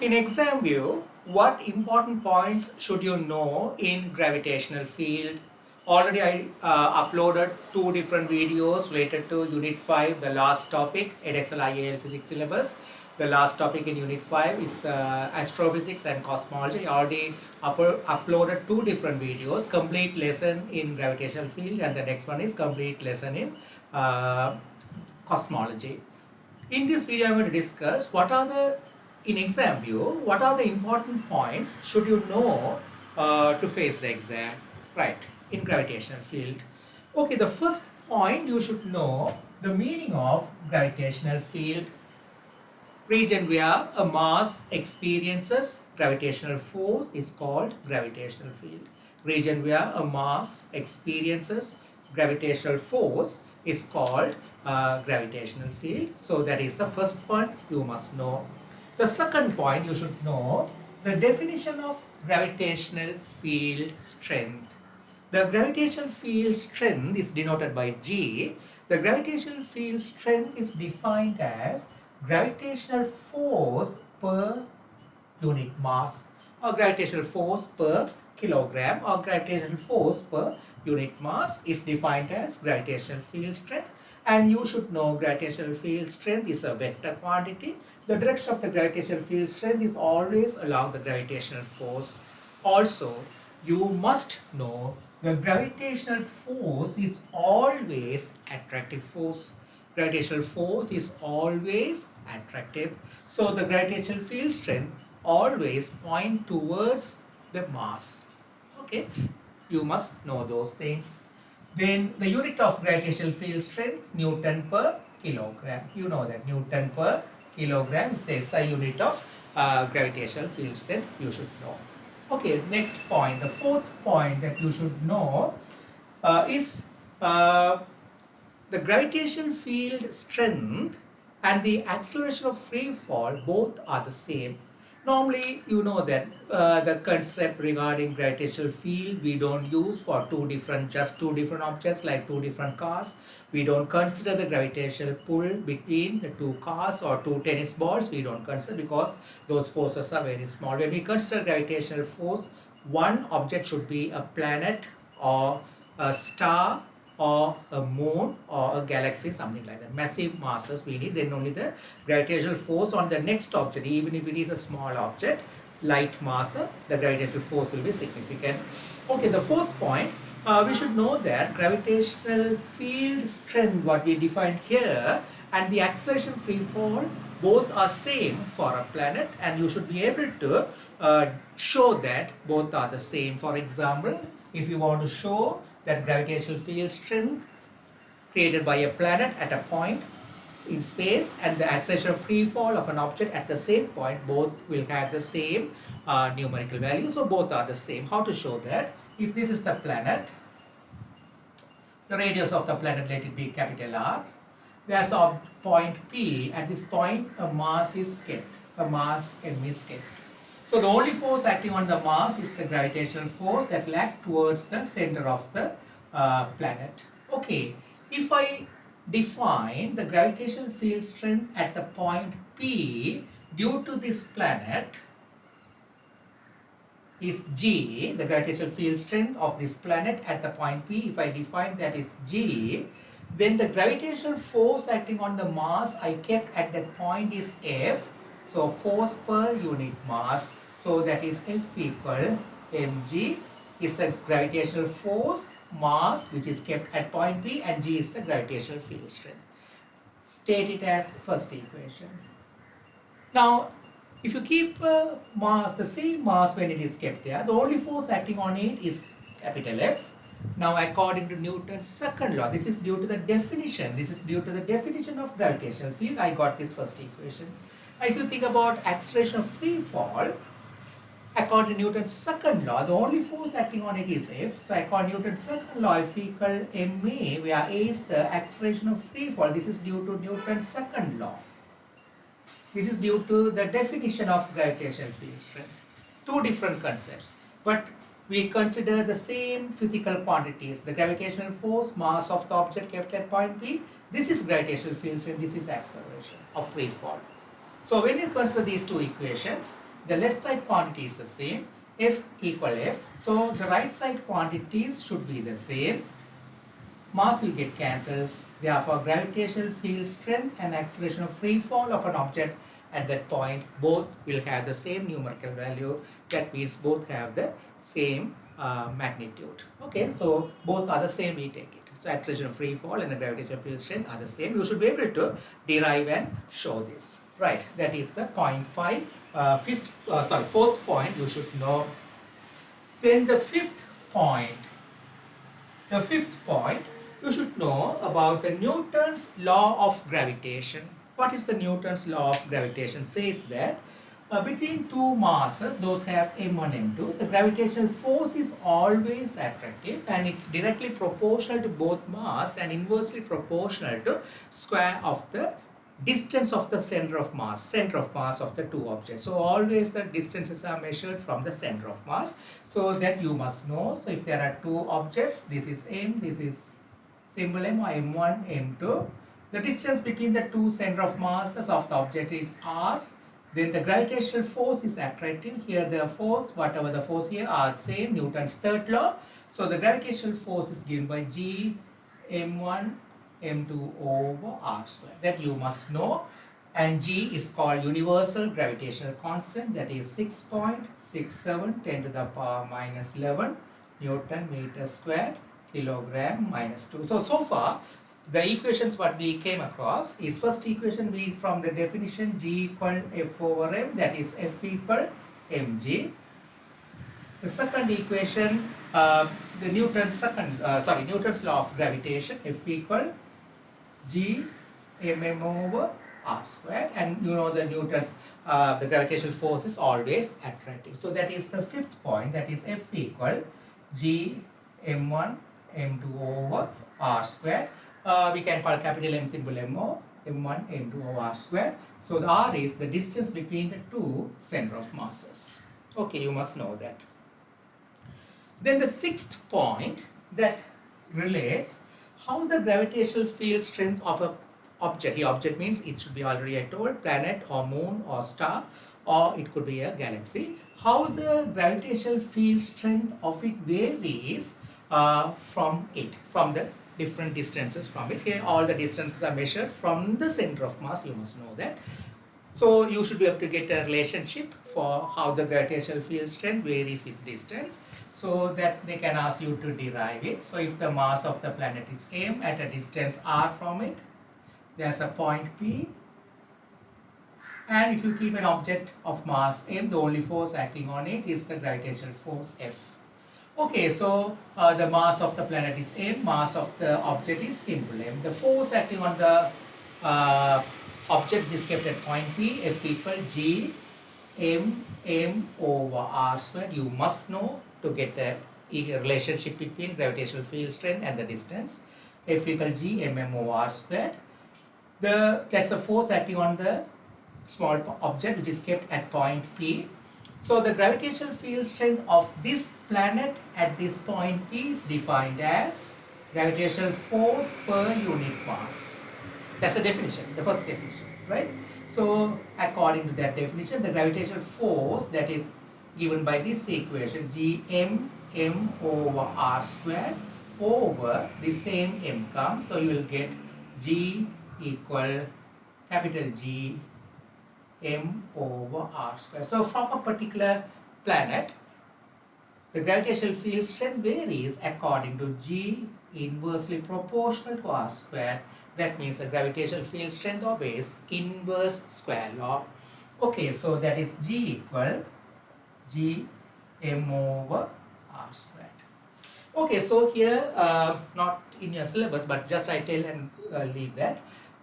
In exam view, what important points should you know in gravitational field? Already I uploaded two different videos related to Unit 5, the last topic, Edexcel IAL physics syllabus. The last topic in Unit 5 is astrophysics and cosmology. I already uploaded two different videos, complete lesson in gravitational field, and the next one is complete lesson in cosmology. In this video, I'm going to discuss in exam view, what are the important points should you know to face the exam, right, in gravitational field. Okay, the first point you should know the meaning of gravitational field. Region where a mass experiences gravitational force is called gravitational field. Region where a mass experiences gravitational force is called gravitational field. So that is the first point you must know. The second point you should know the definition of gravitational field strength. The gravitational field strength is denoted by G. The gravitational field strength is defined as gravitational force per unit mass, or gravitational force per kilogram, or gravitational force per unit mass is defined as gravitational field strength. And you should know gravitational field strength is a vector quantity. The direction of the gravitational field strength is always along the gravitational force. Also, you must know the gravitational force is always attractive force. Gravitational force is always attractive. So the gravitational field strength always point towards the mass. Okay, you must know those things. Then the unit of gravitational field strength, Newton per kilogram. You know that Newton per kilogram is the SI unit of gravitational field strength. You should know. Okay, next point. The fourth point that you should know is the gravitational field strength and the acceleration of free fall both are the same. Normally, you know that the concept regarding gravitational field we don't use for just two different objects like two different cars. We don't consider the gravitational pull between the two cars or two tennis balls. We don't consider because those forces are very small. When we consider gravitational force, one object should be a planet or a star or a moon or a galaxy, something like that. Massive masses we need, then only the gravitational force on the next object, even if it is a small object, light mass, the gravitational force will be significant. Okay, the fourth point, we should know that gravitational field strength, what we defined here, and the acceleration free fall, both are same for a planet, and you should be able to show that both are the same. For example, if you want to show that gravitational field strength created by a planet at a point in space and the acceleration of free fall of an object at the same point, both will have the same numerical value. So both are the same. How to show that? If this is the planet, the radius of the planet, let it be capital R. There's a point P. At this point, a mass is kept. A mass M is kept. So the only force acting on the mass is the gravitational force that will act towards the center of the planet. Okay, if I define the gravitational field strength at the point P due to this planet is G, the gravitational field strength of this planet at the point P, if I define that is G, then the gravitational force acting on the mass I kept at that point is F. So force per unit mass. So that is F equal mg is the gravitational force mass which is kept at point P, and G is the gravitational field strength. State it as first equation. Now, if you keep mass, the same mass when it is kept there, the only force acting on it is capital F. Now, according to Newton's second law, this is due to the definition. This is due to the definition of gravitational field. I got this first equation. Now, if you think about acceleration of free fall, according to Newton's second law, the only force acting on it is F. So, according to Newton's second law, F equal ma, where a is the acceleration of free fall. This is due to Newton's second law. This is due to the definition of gravitational field strength. Two different concepts, but we consider the same physical quantities. The gravitational force, mass of the object kept at point P. This is gravitational field strength. This is acceleration of free fall. So when you consider these two equations, the left side quantity is the same, F equal F. So the right side quantities should be the same. Mass will get cancelled. Therefore, gravitational field strength and acceleration of free fall of an object at that point both will have the same numerical value. That means both have the same magnitude. Okay, so both are the same, we take it. So acceleration of free fall and the gravitational field strength are the same. You should be able to derive and show this. Right, that is the point 5. Fourth point you should know. Then the fifth point, you should know about the Newton's law of gravitation. What is the Newton's law of gravitation? Says that between two masses, those have m1, m2, the gravitational force is always attractive and it's directly proportional to both mass and inversely proportional to square of the distance of the center of mass of the two objects. So always the distances are measured from the center of mass. So that you must know. So if there are two objects, this is m, this is symbol m, or m1, m2. The distance between the two center of masses of the object is r. Then the gravitational force is attractive. Here the force, whatever the force here, are same, Newton's third law. So the gravitational force is given by G m1 m2 over r square. That you must know. And G is called universal gravitational constant, that is 6.67 10 to the power minus 11 Newton meter squared kilogram minus 2. So far the equations what we came across is, first equation we from the definition G equal F over M, that is F equal mg. The second equation, the Newton's law of gravitation, F equal G mm over r squared, and you know the Newton's the gravitational force is always attractive. So that is the fifth point, that is F equal G m1 m2 over r squared. We can call capital M symbol MO, m1 m2 over r squared. So the r is the distance between the two center of masses. Okay, you must know that. Then the sixth point that relates how the gravitational field strength of a object. The object means it should be already I told, planet or moon or star, or it could be a galaxy. How the gravitational field strength of it varies from the different distances from it. Here all the distances are measured from the center of mass, you must know that. So you should be able to get a relationship for how the gravitational field strength varies with distance, so that they can ask you to derive it. So if the mass of the planet is m at a distance r from it, there's a point P, and if you keep an object of mass m, the only force acting on it is the gravitational force F. Okay, so the mass of the planet is m, mass of the object is simple m. The force acting on the object is kept at point P, F equal G m over r squared. You must know to get the relationship between gravitational field strength and the distance. F equal G mm over r squared. That's the force acting on the small object which is kept at point P. So the gravitational field strength of this planet at this point P is defined as gravitational force per unit mass. That's the definition, the first definition, right? So according to that definition, the gravitational force that is given by this equation, G m over r squared over the same m comes, so you will get G equal capital G m over r squared. So from a particular planet, the gravitational field strength varies according to G inversely proportional to r squared. That means the gravitational field strength obeys inverse square law. Okay, so that is G equal G m over r squared. Okay, so here, not in your syllabus, but just I tell and leave that.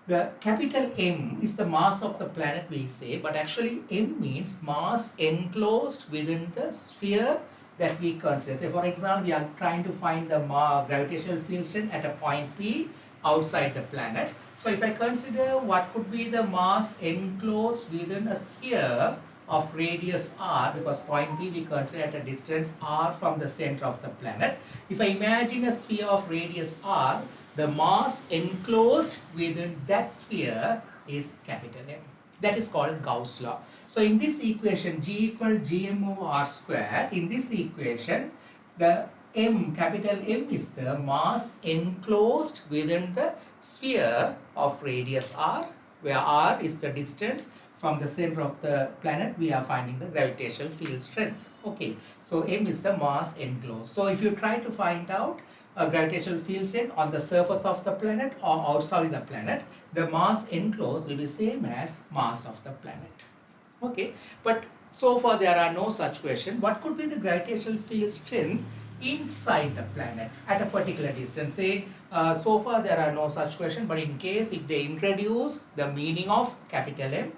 The capital M is the mass of the planet, we say, but actually M means mass enclosed within the sphere that we consider. Say for example, we are trying to find the gravitational field strength at a point P outside the planet. So if I consider what could be the mass enclosed within a sphere of radius r, because point P we consider at a distance r from the center of the planet. If I imagine a sphere of radius r, the mass enclosed within that sphere is capital M. That is called Gauss law. So in this equation, G equal Gm over R square, in this equation, the M, capital M is the mass enclosed within the sphere of radius R, where R is the distance from the center of the planet. We are finding the gravitational field strength. Okay, so M is the mass enclosed. So if you try to find out a gravitational field strength on the surface of the planet or outside the planet, the mass enclosed will be same as mass of the planet. Okay, but so far there are no such question. What could be the gravitational field strength inside the planet at a particular distance? Say, so far there are no such question, but in case if they introduce the meaning of capital M,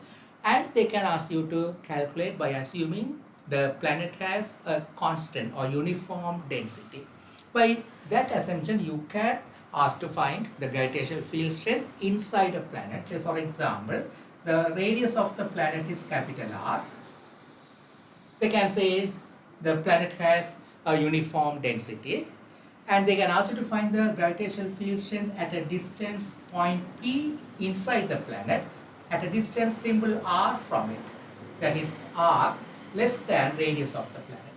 and they can ask you to calculate by assuming the planet has a constant or uniform density. By that assumption, you can ask to find the gravitational field strength inside a planet. Say for example, the radius of the planet is capital R. They can say the planet has a uniform density, and they can also to find the gravitational field strength at a distance point P inside the planet at a distance symbol R from it, that is R less than radius of the planet.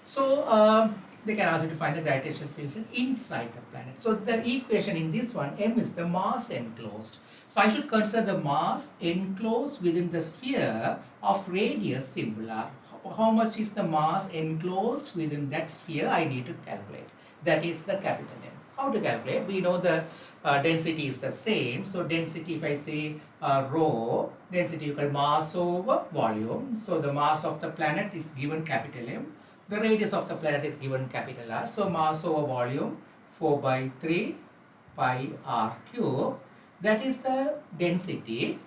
So they can also define the gravitational field strength inside the planet. So the equation in this one, M is the mass enclosed. So I should consider the mass enclosed within the sphere of radius symbol R. How much is the mass enclosed within that sphere? I need to calculate. That is the capital M. How to calculate? We know the density is the same. So density, if I say rho, density equal mass over volume. So the mass of the planet is given capital M. The radius of the planet is given capital R. So mass over volume 4 by 3 pi r cube. That is the density,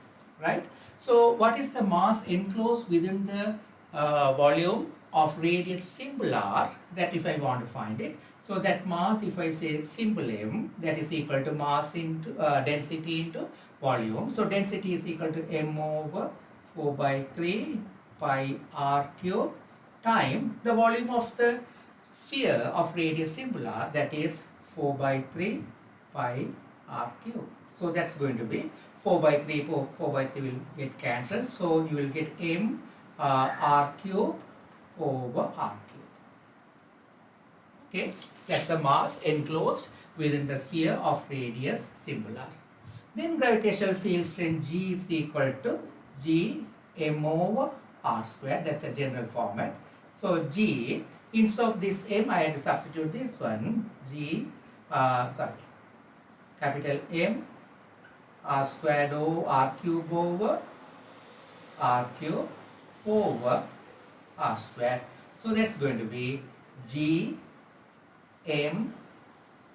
right? So what is the mass enclosed within the volume of radius symbol R? That if I want to find it. So that mass, if I say symbol M, that is equal to mass into density into volume. So density is equal to M over 4 by 3 pi r cube time the volume of the sphere of radius symbol R, that is 4 by 3 pi r cube. So that's going to be 4 by 3, 4 by 3 will get cancelled. So you will get M r cube over r cube. Okay, that's the mass enclosed within the sphere of radius symbol R. Then gravitational field strength G is equal to G M over r square. That's a general format. So G, instead of this M, I had to substitute this one. G, capital M r squared over r cube over r cube over r squared. So that's going to be G M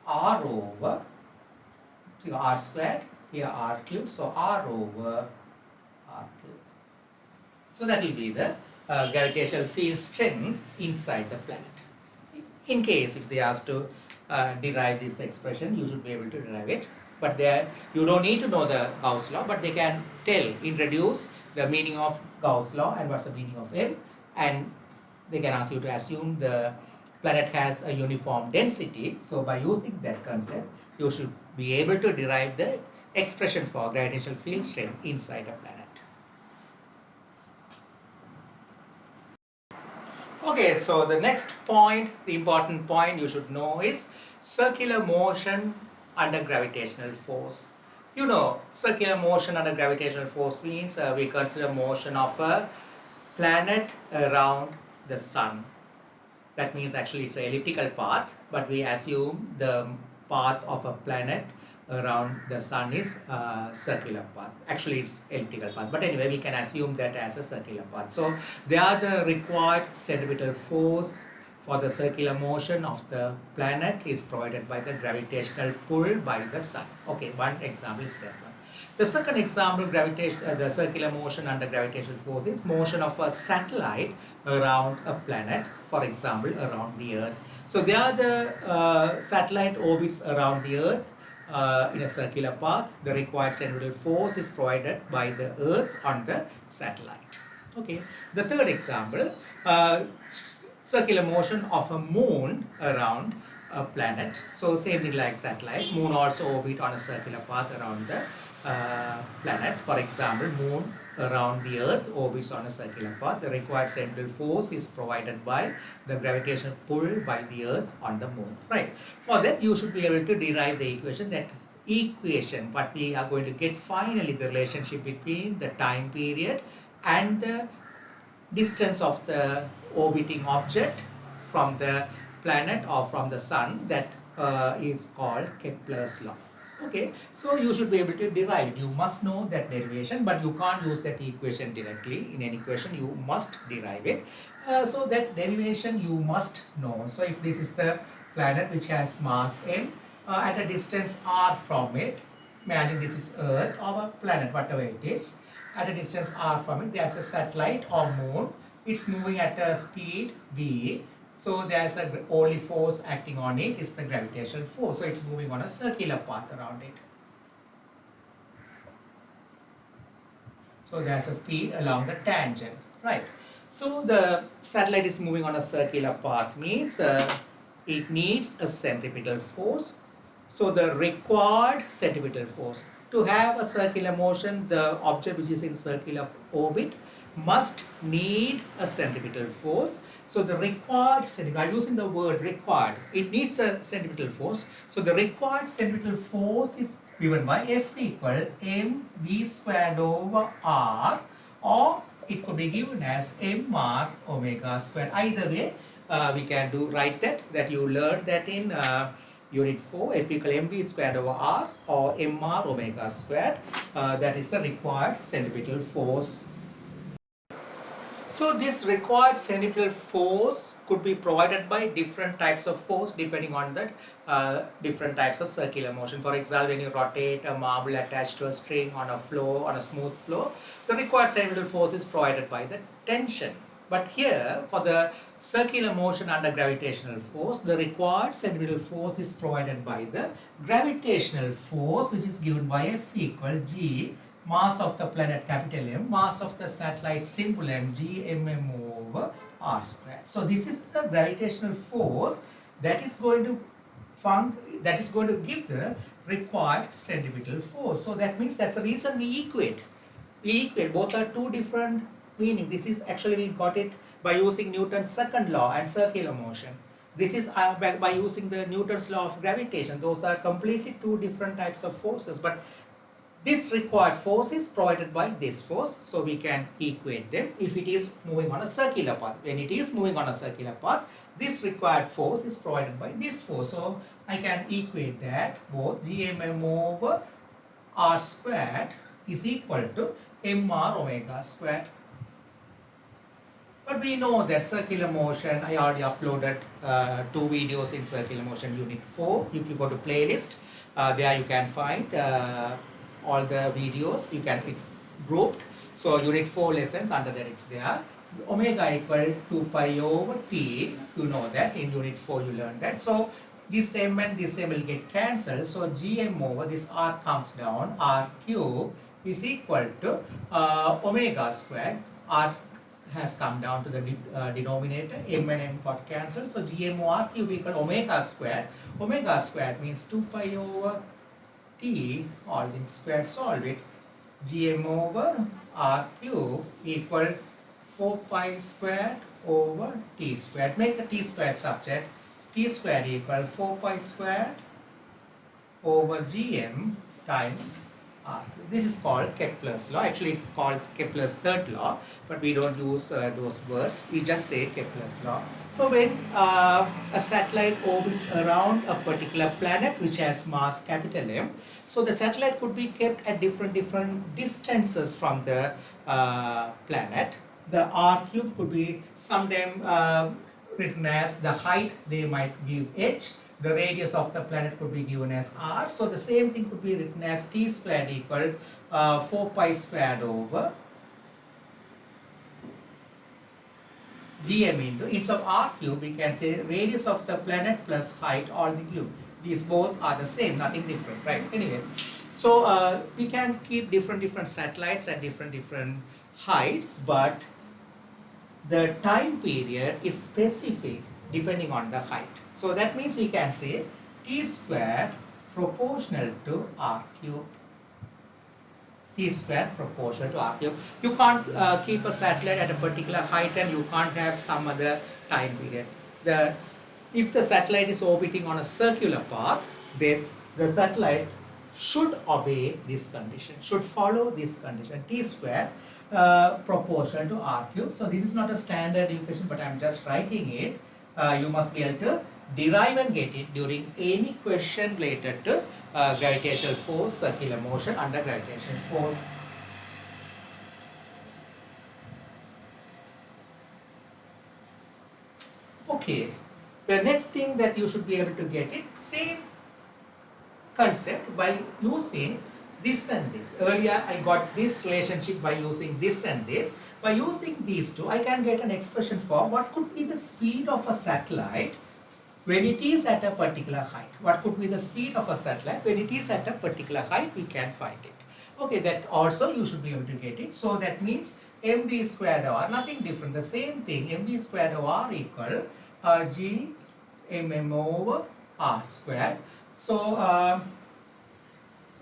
r over r squared, here r cube, so r over r cube. So that will be the gravitational field strength inside the planet. In case if they ask to derive this expression, you should be able to derive it. But there you don't need to know the Gauss law, but they can introduce the meaning of Gauss law and what's the meaning of M, and they can ask you to assume the planet has a uniform density. So by using that concept, you should be able to derive the expression for gravitational field strength inside a planet. Okay, so the next point, the important point you should know is circular motion under gravitational force. You know, circular motion under gravitational force means we consider motion of a planet around the sun. That means actually it's an elliptical path, but we assume the path of a planet around the sun is circular path. Actually it's elliptical path, but anyway we can assume that as a circular path. So they are the required centripetal force for the circular motion of the planet is provided by the gravitational pull by the sun. Okay, one example is that one. The second example, the circular motion under gravitational force is motion of a satellite around a planet, for example around the Earth. So they are the satellite orbits around the Earth in a circular path. The required centripetal force is provided by the Earth on the satellite. Okay. The third example, circular motion of a moon around a planet. So same thing like satellite, moon also orbit on a circular path around the planet. For example, moon around the earth orbits on a circular path. The required central force is provided by the gravitational pull by the earth on the moon, right? For that, you should be able to derive the equation. That equation, what we are going to get finally, the relationship between the time period and the distance of the orbiting object from the planet or from the sun, that is called Kepler's law. Okay, so you should be able to derive it. You must know that derivation, but you can't use that equation directly in any question. You must derive it. So that derivation you must know. So if this is the planet which has mass m, at a distance r from it, imagine this is Earth or a planet, whatever it is, at a distance r from it, there's a satellite or moon. It's moving at a speed v. So there's a only force acting on it is the gravitational force. So it's moving on a circular path around it. So there's a speed along the tangent, right? So the satellite is moving on a circular path means it needs a centripetal force. So the required centripetal force to have a circular motion, the object which is in circular orbit must need a centripetal force. So the required centripetal, I'm using the word required, it needs a centripetal force. So the required centripetal force is given by F equal mv squared over r, or it could be given as mr omega squared. Either way, we can do write that you learned that in Unit 4, F equal mv squared over r or mr omega squared. That is the required centripetal force. So this required centripetal force could be provided by different types of force depending on the different types of circular motion. For example, when you rotate a marble attached to a string on a floor, on a smooth floor, the required centripetal force is provided by the tension. But here, for the circular motion under gravitational force, the required centripetal force is provided by the gravitational force, which is given by F equal g, mass of the planet capital M, mass of the satellite simple m, g mm over r squared. So this is the gravitational force that is going to give the required centripetal force. So that means that's the reason we equate. Both are two different meaning. This is actually we got it by using Newton's second law and circular motion. This is by using the Newton's law of gravitation. Those are completely two different types of forces, but this required force is provided by this force, so we can equate them if it is moving on a circular path. When it is moving on a circular path, this required force is provided by this force. So I can equate that both gmm over r squared is equal to mr omega squared. But we know that circular motion, I already uploaded 2 videos in circular motion unit 4. If you go to playlist, there you can find all the videos. It's grouped. So unit 4 lessons, under that it's there. Omega equal 2 pi over t, you know that in unit 4 you learned that. So this m and this m will get cancelled. So gm over this r comes down, r cube is equal to omega squared. R has come down to the denominator, m and m got cancelled. So gm over r cube equal omega squared. Omega squared means 2 pi over t, all in squared, solve it. Gm over r cube equal 4 pi squared over t squared. Make a t squared subject. T squared equal 4 pi squared over gm times r. This is called Kepler's law. Actually, it's called Kepler's third law, but we don't use those words. We just say Kepler's law. So when a satellite orbits around a particular planet which has mass capital M, so the satellite could be kept at different distances from the planet. The r cube could be sometimes written as the height, they might give h. The radius of the planet could be given as r. So the same thing could be written as t squared equal 4 pi squared over gm into, instead of r cube we can say radius of the planet plus height all the cube. These both are the same, nothing different, right? Anyway, so we can keep different satellites at different heights, but the time period is specific depending on the height. So that means we can say t squared proportional to r cube. T square proportional to R cube. You can't keep a satellite at a particular height and you can't have some other time period. If the satellite is orbiting on a circular path, then the satellite should obey this condition, should follow this condition, T square proportional to R cube. So this is not a standard equation, but I am just writing it. You must be able to derive and get it during any question related to gravitational force, circular motion under gravitational force. Okay, the next thing that you should be able to get it, same concept by using this and this. Earlier I got this relationship by using this and this. By using these two, I can get an expression for what could be the speed of a satellite when it is at a particular height. What could be the speed of a satellite when it is at a particular height, we can find it. Okay, that also you should be able to get it. So that means mv squared over, nothing different, the same thing, mv squared over r equal g mm over r squared. So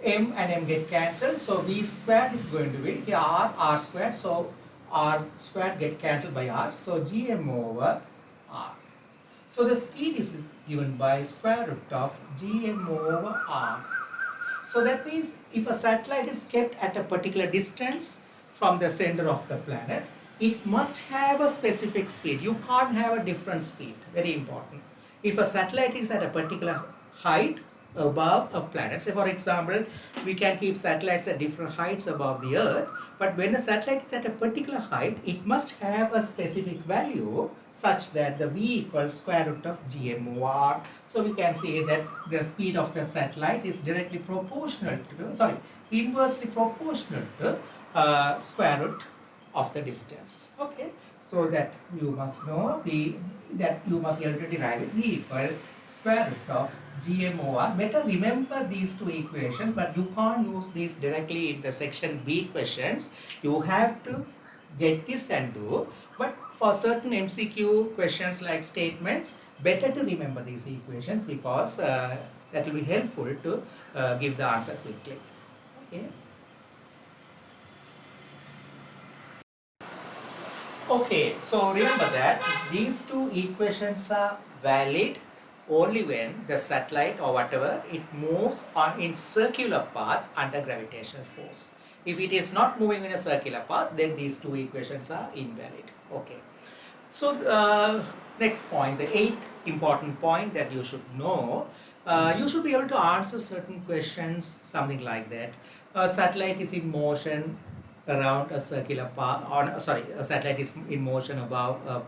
m and m get cancelled, so v squared is going to be here r squared, so r squared get cancelled by r, so gm over r. So the speed is given by square root of gm over r. So that means if a satellite is kept at a particular distance from the center of the planet, it must have a specific speed. You can't have a different speed. Very important. If a satellite is at a particular height above a planet, say for example, we can keep satellites at different heights above the Earth, but when a satellite is at a particular height, it must have a specific value such that the v equals square root of gm over r. So we can say that the speed of the satellite is directly proportional to, inversely proportional to square root of the distance. Okay, so that you must know that you must be able to derive it. V equal square root of gm over r. Better remember these two equations, but you can't use these directly in the section B questions. You have to get this and do. But for certain MCQ questions like statements, better to remember these equations because that will be helpful to give the answer quickly. Okay. Okay, so remember that these two equations are valid only when the satellite or whatever it moves on in circular path under gravitational force. If it is not moving in a circular path, then these two equations are invalid. Okay. So next point, the eighth important point that you should know, you should be able to answer certain questions, something like that. A satellite is in motion around a circular path, or a satellite is in motion above a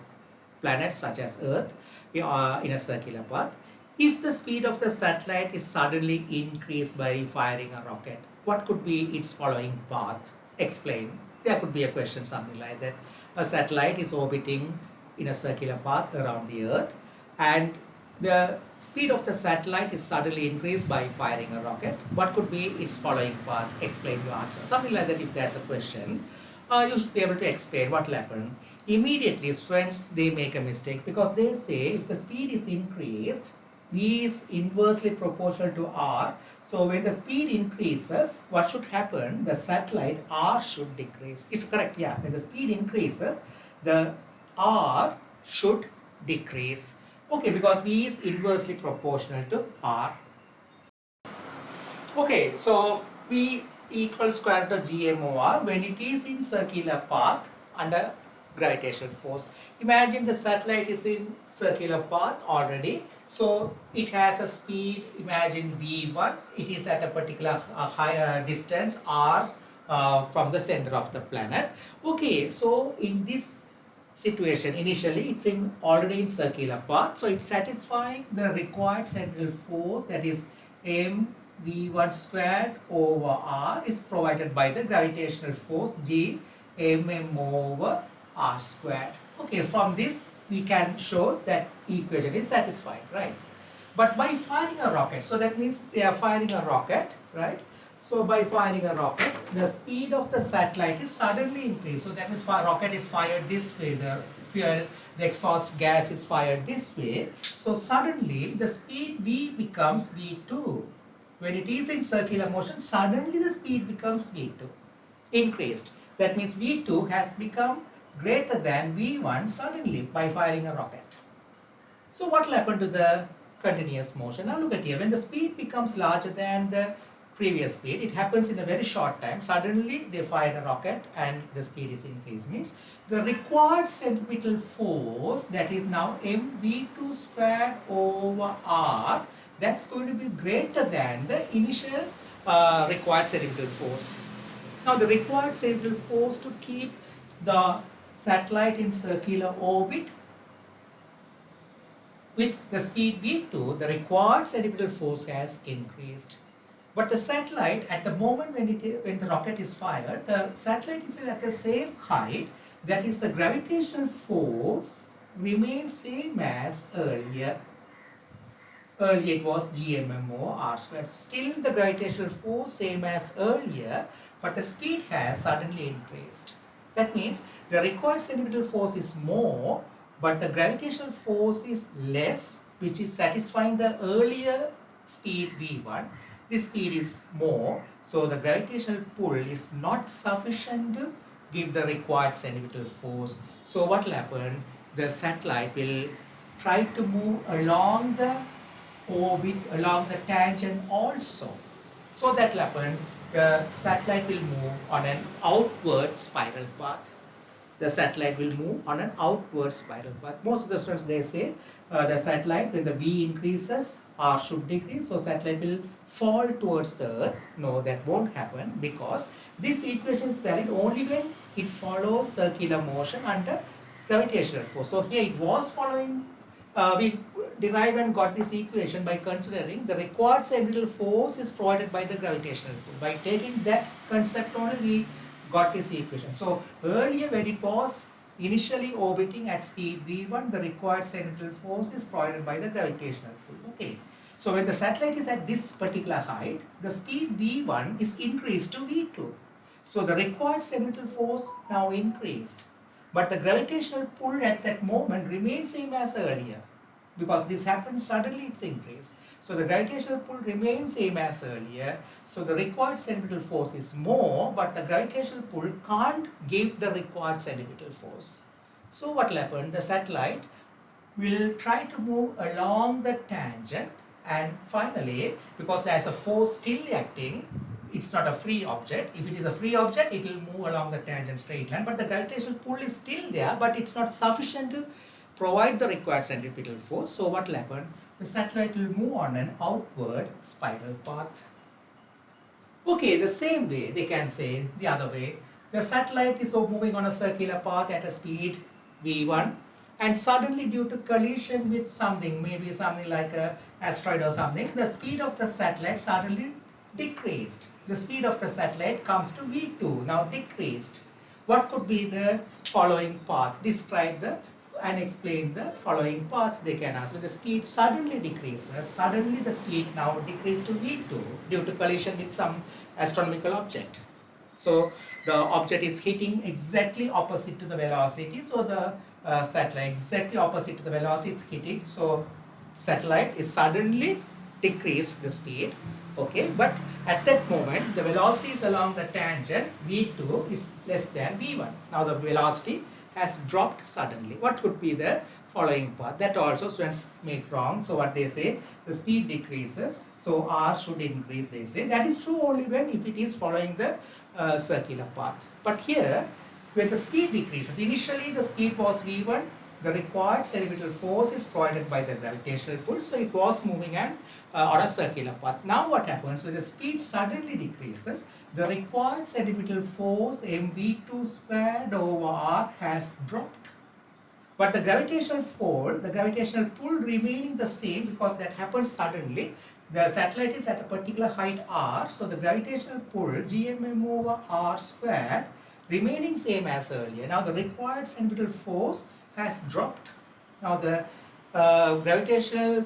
planet such as Earth in a circular path. If the speed of the satellite is suddenly increased by firing a rocket, what could be its following path? Explain. There could be a question something like that. A satellite is orbiting in a circular path around the Earth and the speed of the satellite is suddenly increased by firing a rocket. What could be its following path? Explain your answer. Something like that. If there's a question, you should be able to explain what will happen. Immediately, students, they make a mistake because they say if the speed is increased, V is inversely proportional to R. So when the speed increases, what should happen? The satellite R should decrease. It's correct, yeah. When the speed increases, the R should decrease. Okay, because V is inversely proportional to R. Okay, so V equals square root of gm over r when it is in circular path under gravitational force. Imagine the satellite is in circular path already, so it has a speed, imagine v1, it is at a particular higher distance r from the center of the planet. Okay, so in this situation, initially it's already in circular path, so it's satisfying the required central force, that is m v1 squared over r is provided by the gravitational force g mm over r squared. Okay, from this we can show that equation is satisfied, right? But by firing a rocket, so that means they are firing a rocket, right? So by firing a rocket, the speed of the satellite is suddenly increased. So that means rocket is fired this way, the fuel, the exhaust gas is fired this way. So suddenly the speed v becomes v2. When it is in circular motion, suddenly the speed becomes v2. increased. That means V2 has become greater than V1 suddenly by firing a rocket. So what will happen to the continuous motion? Now look at here, when the speed becomes larger than the previous speed, it happens in a very short time. Suddenly they fired a rocket and the speed is increased. Means the required centripetal force, that is now mv2 squared over r, that's going to be greater than the initial required centripetal force. Now the required centripetal force to keep the satellite in circular orbit with the speed v2, the required centripetal force has increased. But the satellite, at the moment when the rocket is fired, the satellite is at the same height, that is the gravitational force remains same as earlier. Earlier it was GMMO r squared. Still the gravitational force same as earlier, but the speed has suddenly increased. That means the required centripetal force is more, but the gravitational force is less, which is satisfying the earlier speed v1. This speed is more, so the gravitational pull is not sufficient to give the required centripetal force. So what will happen? The satellite will try to move along the orbit, along the tangent also. So that will happen, the satellite will move on an outward spiral path. The satellite will move on an outward spiral path. Most of the students, they say the satellite, when the V increases, R should decrease, so satellite will fall towards the earth. No, that won't happen, because this equation is valid only when it follows circular motion under gravitational force. So here it was following, we derived and got this equation by considering the required centripetal force is provided by the gravitational pull. By taking that concept only, we got this equation. So earlier when it was initially orbiting at speed v1, the required centripetal force is provided by the gravitational pull. Okay. So when the satellite is at this particular height, the speed v1 is increased to v2. So the required centripetal force now increased. But the gravitational pull at that moment remains same as earlier. Because this happens suddenly, it's increased. So the gravitational pull remains same as earlier. So the required centripetal force is more, but the gravitational pull can't give the required centripetal force. So what will happen? The satellite will try to move along the tangent, and finally, because there is a force still acting, it's not a free object. If it is a free object, it will move along the tangent straight line, but the gravitational pull is still there, but it's not sufficient to provide the required centripetal force. So what will happen? The satellite will move on an outward spiral path. Okay, the same way they can say the other way. The satellite is moving on a circular path at a speed v1, and suddenly due to collision with something, maybe something like a asteroid or something, the speed of the satellite suddenly decreased. The speed of the satellite comes to v2, now decreased. What could be the following path? Describe the and explain the following path, they can ask. When the speed suddenly decreases, suddenly the speed now decreases to v2 due to collision with some astronomical object. So the object is hitting exactly opposite to the velocity, so the satellite exactly opposite to the velocity is hitting, so satellite is suddenly decreased the speed. Okay, but at that moment the velocity is along the tangent, v2 is less than v1. Now the velocity has dropped suddenly. What could be the following path? That also students make wrong. So what they say, the speed decreases, so r should increase, they say. That is true only when if it is following the circular path. But here, when the speed decreases, initially the speed was v1, the required centripetal force is provided by the gravitational pull, so it was moving on a circular path. Now what happens? When the speed suddenly decreases, the required centripetal force mv2 squared over r has dropped. But the gravitational pull remaining the same, because that happens suddenly. The satellite is at a particular height r, so the gravitational pull gmm over r squared remaining same as earlier. Now the required centripetal force has dropped. Now the gravitational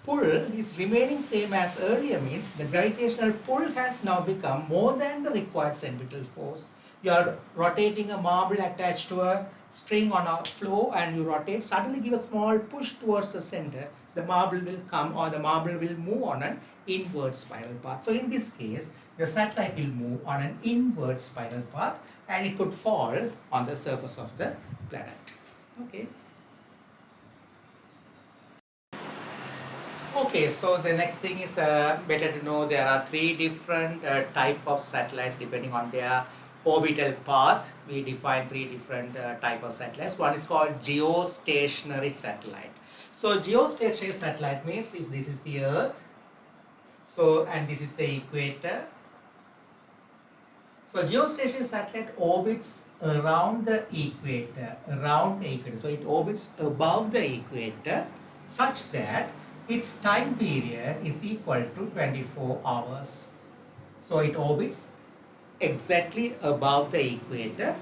pull is remaining same as earlier, means the gravitational pull has now become more than the required centripetal force. You are rotating a marble attached to a string on a floor, and you rotate, suddenly give a small push towards the center, the marble will come, or the marble will move on an inward spiral path. So in this case, the satellite will move on an inward spiral path and it could fall on the surface of the planet. Okay. Okay, so the next thing is better to know there are three different type of satellites depending on their orbital path. We define three different type of satellites. One is called geostationary satellite. So geostationary satellite means if this is the Earth, so and this is the equator. So geostationary satellite orbits around the equator, So it orbits above the equator such that its time period is equal to 24 hours. So it orbits exactly above the equator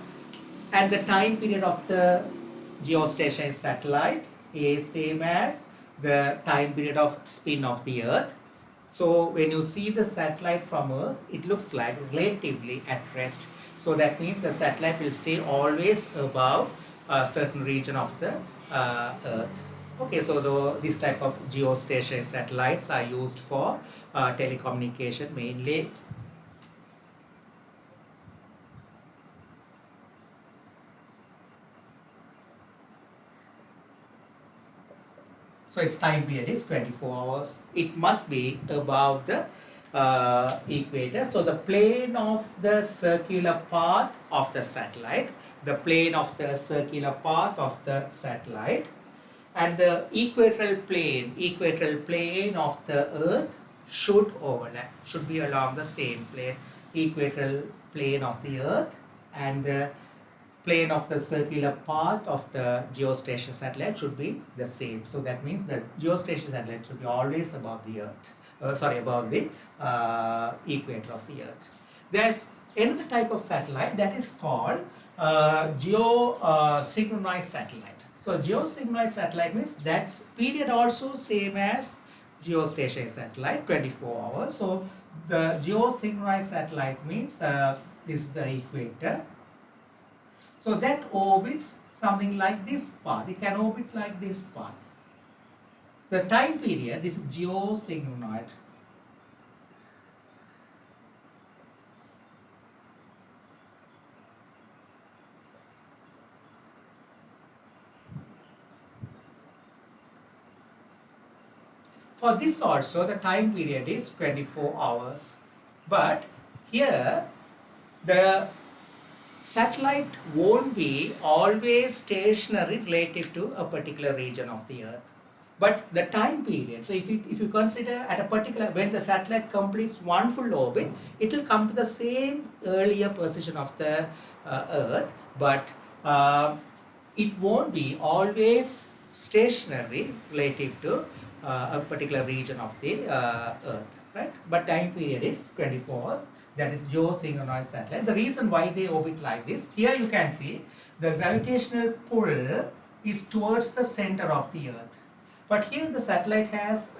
and the time period of the geostationary satellite is same as the time period of spin of the Earth. So when you see the satellite from Earth, it looks like relatively at rest. So that means the satellite will stay always above a certain region of the Earth. Okay, so this type of geostationary satellites are used for telecommunication mainly. So its time period is 24 hours. It must be above the equator. So the plane of the circular path of the satellite, and the equatorial plane of the Earth should overlap, should be along the same plane. Equatorial plane of the Earth and the plane of the circular path of the geostationary satellite should be the same. So that means the geostationary satellite should be always above the Earth, above the equator of the Earth. There's another type of satellite that is called geosynchronized satellite. So geosynchronized satellite means that's period also same as geostationary satellite, 24 hours. So the geosynchronized satellite means this is the equator. So that orbits something like this path. It can orbit like this path. The time period, this is geosynchronized. For this also the time period is 24 hours. But here the satellite won't be always stationary relative to a particular region of the Earth. But the time period, so if you consider at a particular, when the satellite completes one full orbit, it will come to the same earlier position of the Earth, but it won't be always stationary relative to a particular region of the Earth, right? But time period is 24 hours. That is geosynchronized satellite. The reason why they orbit like this, here you can see the gravitational pull is towards the center of the Earth. But here the satellite has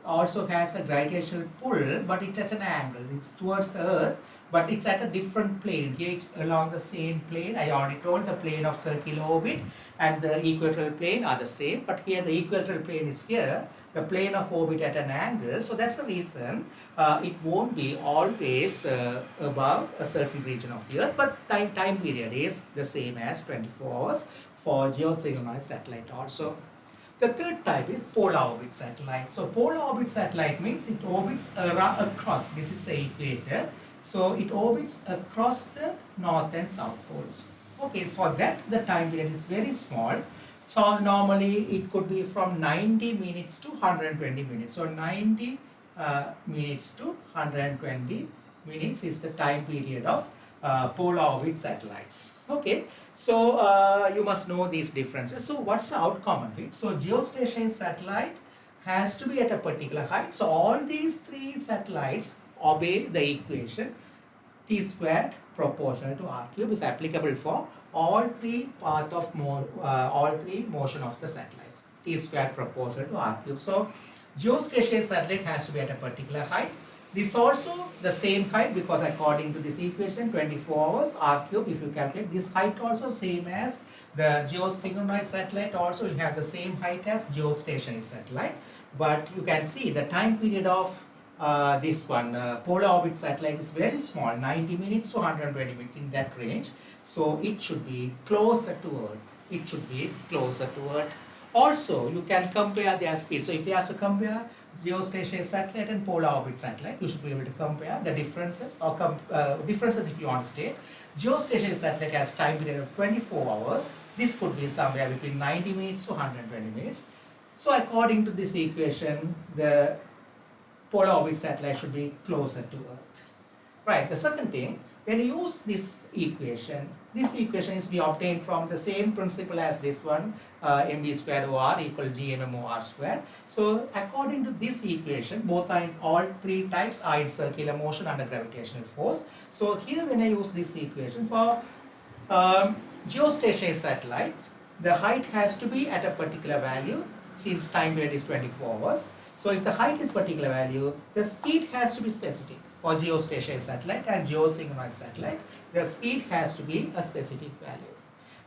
also has a gravitational pull, but it's at an angle. It's towards the Earth, but it's at a different plane. Here it's along the same plane. I already told the plane of circular orbit and the equatorial plane are the same. But here the equatorial plane is here, the plane of orbit at an angle. So that's the reason it won't be always above a certain region of the Earth. But time period is the same as 24 hours for geosynchronized satellite also. The third type is polar orbit satellite. So polar orbit satellite means it orbits across, this is the equator. So it orbits across the north and south poles. Okay, for that the time period is very small. So normally it could be from 90 minutes to 120 minutes. So 90 minutes to 120 minutes is the time period of polar orbit satellites. Okay, so you must know these differences. So what's the outcome of it? So geostationary satellite has to be at a particular height. So all these three satellites obey the equation T squared proportional to R cube is applicable for all three motion of the satellites. T squared proportional to R cube. So geostationary satellite has to be at a particular height. This also the same height because according to this equation 24 hours R cube, if you calculate this height also same as the geosynchronized satellite also will have the same height as geostationary satellite. But you can see the time period of this one polar orbit satellite is very small, 90 minutes to 120 minutes, in that range. So it should be closer to Earth. It should be closer to Earth. Also, you can compare their speed. So if they ask to compare geostationary satellite and polar orbit satellite, you should be able to compare the differences, or differences if you want to state. Geostationary satellite has time period of 24 hours. This could be somewhere between 90 minutes to 120 minutes. So according to this equation, the polar orbit satellite should be closer to Earth. Right, the second thing, when you use this equation is be obtained from the same principle as this one, mv squared over equal gmm over r squared. So according to this equation, both are in, all three types are in circular motion under gravitational force. So here when I use this equation for geostationary satellite, the height has to be at a particular value since time period is 24 hours. So if the height is particular value, the speed has to be specific. For geostationary satellite and geosynchronous satellite, the speed has to be a specific value.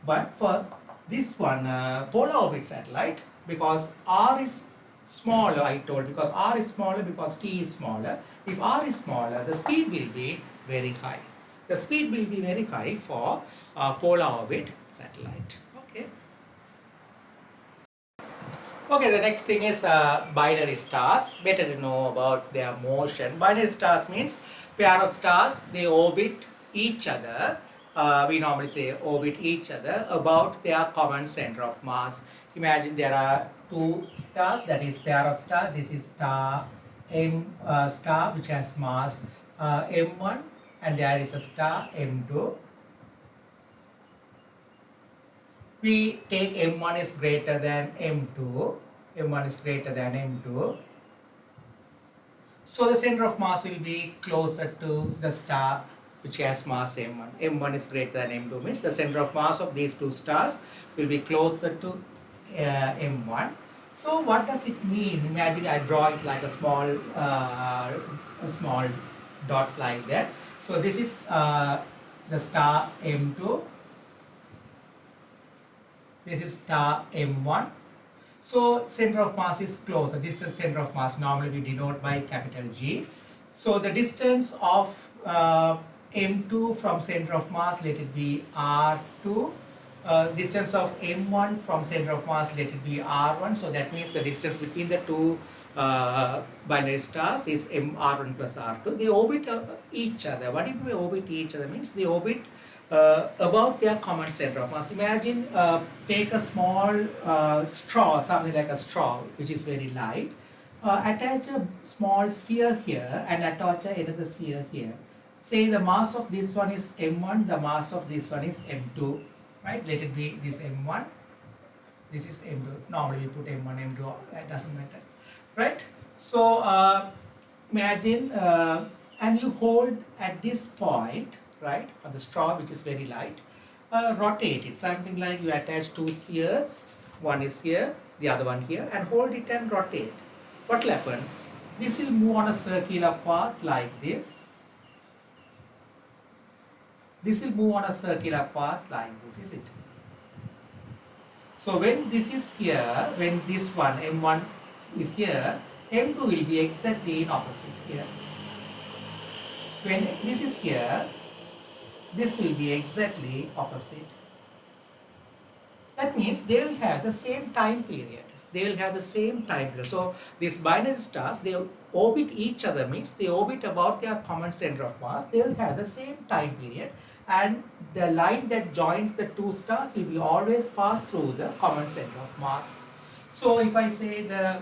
But for this one, polar orbit satellite, because r is smaller, I told, because r is smaller, because t is smaller. If r is smaller, the speed will be very high. The speed will be very high for polar orbit satellite. Okay. Okay, the next thing is binary stars. Better to know about their motion. Binary stars means pair of stars, they orbit each other. We normally say orbit each other about their common center of mass. Imagine there are two stars, that is pair of stars. This is star M star which has mass M1, and there is a star M2. We take M1 is greater than M2. M1 is greater than M2. So the center of mass will be closer to the star which has mass M1. M1 is greater than M2 means the center of mass of these two stars will be closer to M1. So what does it mean? Imagine I draw it like a small dot like that. So this is the star M2. This is star M1. So center of mass is closer. This is center of mass. Normally we denote by capital G. So the distance of M2 from center of mass, let it be R2. Distance of M1 from center of mass, let it be R1. So that means the distance between the two binary stars is R1 plus R2. They orbit each other. What do you mean orbit each other? Means they orbit about their common center of mass. Imagine take a small straw, something like a straw which is very light, attach a small sphere here and attach another sphere here. Say the mass of this one is M1, the mass of this one is M2, right? Let it be this M1, this is M2. Normally we put M1, M2, that doesn't matter, right? So imagine and you hold at this point, right, on the straw which is very light, rotate it, something like you attach two spheres, one is here, the other one here, and hold it and rotate. What will happen? This will move on a circular path like this. This will move on a circular path like this, is it? So when this is here, when this one M1 is here, M2 will be exactly in opposite here. When this is here, this will be exactly opposite. That means they will have the same time period. They will have the same time period. So these binary stars, they orbit each other, means they orbit about their common center of mass. They will have the same time period, and the line that joins the two stars will be always pass through the common center of mass. So if I say the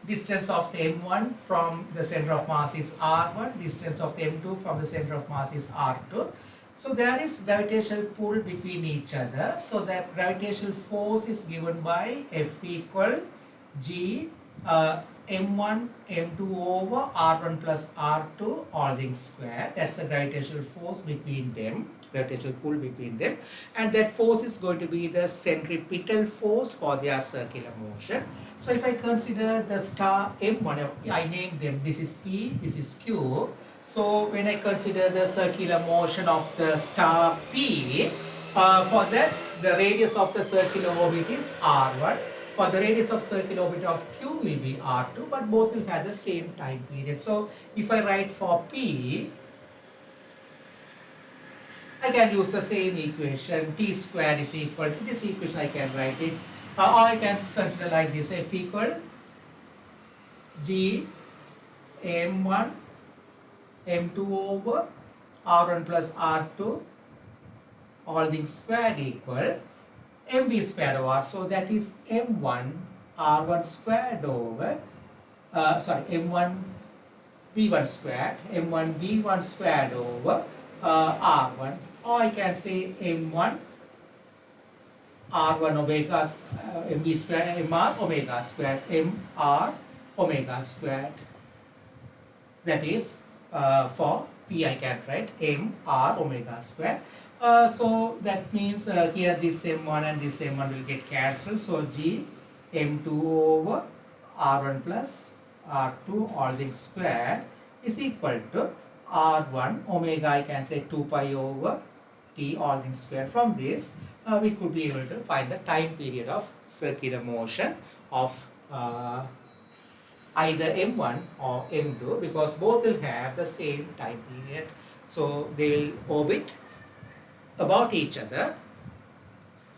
distance of the M1 from the center of mass is R1, distance of the M2 from the center of mass is R2. So there is gravitational pull between each other. So that gravitational force is given by F equal G M1 M2 over R1 plus R2 all things square. That's the gravitational force between them, gravitational pull between them, and that force is going to be the centripetal force for their circular motion. So if I consider the star M1, I name them, this is P, this is Q. So when I consider the circular motion of the star P, for that the radius of the circular orbit is R1. For the radius of circular orbit of Q will be R2, but both will have the same time period. So if I write for P, I can use the same equation. T squared is equal to this equation. I can write it, or I can consider like this: F equal G M1 M2 over R1 plus R2, all things squared equal mv squared over R. So that is m1 R1 squared over m1 v1 squared, m1 v1 squared over R1, or I can say m1 R1 omega mv squared, mr omega squared, mr omega squared. That is for P I can write mr omega squared. So that means here this m1 and this m1 will get cancelled. So G m2 over R1 plus R2 all things squared is equal to R1 omega, I can say 2 pi over T all things squared. From this we could be able to find the time period of circular motion of either M1 or M2, because both will have the same time period. So they will orbit about each other,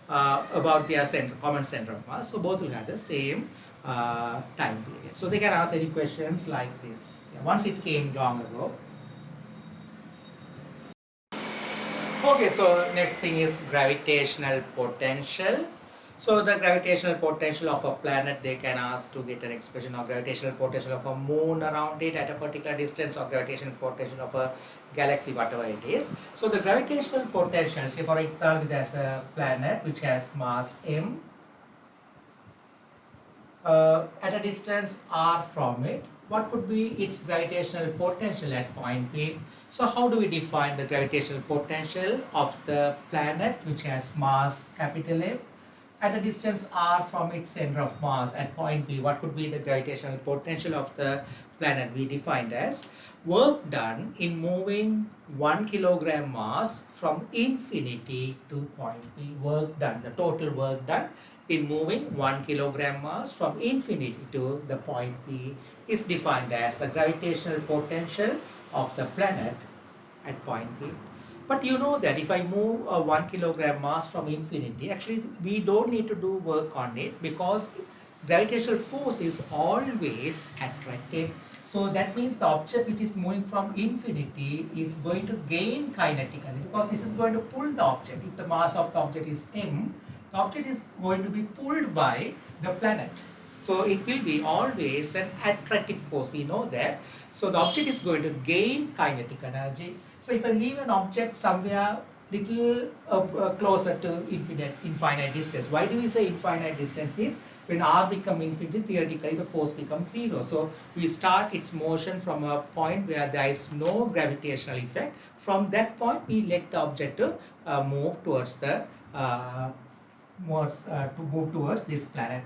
about their common center of mass. So both will have the same time period. So they can ask any questions like this. Yeah, once it came long ago. Okay, so next thing is gravitational potential. So the gravitational potential of a planet, they can ask to get an expression of gravitational potential of a moon around it at a particular distance, or gravitational potential of a galaxy, whatever it is. So the gravitational potential, say for example, there's a planet which has mass m at a distance r from it. What could be its gravitational potential at point P? So how do we define the gravitational potential of the planet which has mass capital M at a distance r from its center of mass at point P? What could be the gravitational potential of the planet? We defined as work done in moving 1 kilogram mass from infinity to point P. Work done, the total work done in moving 1 kilogram mass from infinity to the point P is defined as the gravitational potential of the planet at point P. But you know that if I move a 1 kilogram mass from infinity, actually we don't need to do work on it, because gravitational force is always attractive. So that means the object which is moving from infinity is going to gain kinetic energy, because this is going to pull the object. If the mass of the object is m, the object is going to be pulled by the planet. So it will be always an attractive force, we know that. So the object is going to gain kinetic energy. So if I leave an object somewhere little closer to infinite distance. Why do we say infinite distance? Is when r becomes infinity, theoretically the force becomes zero. So we start its motion from a point where there is no gravitational effect. From that point we let the object to move towards the towards this planet.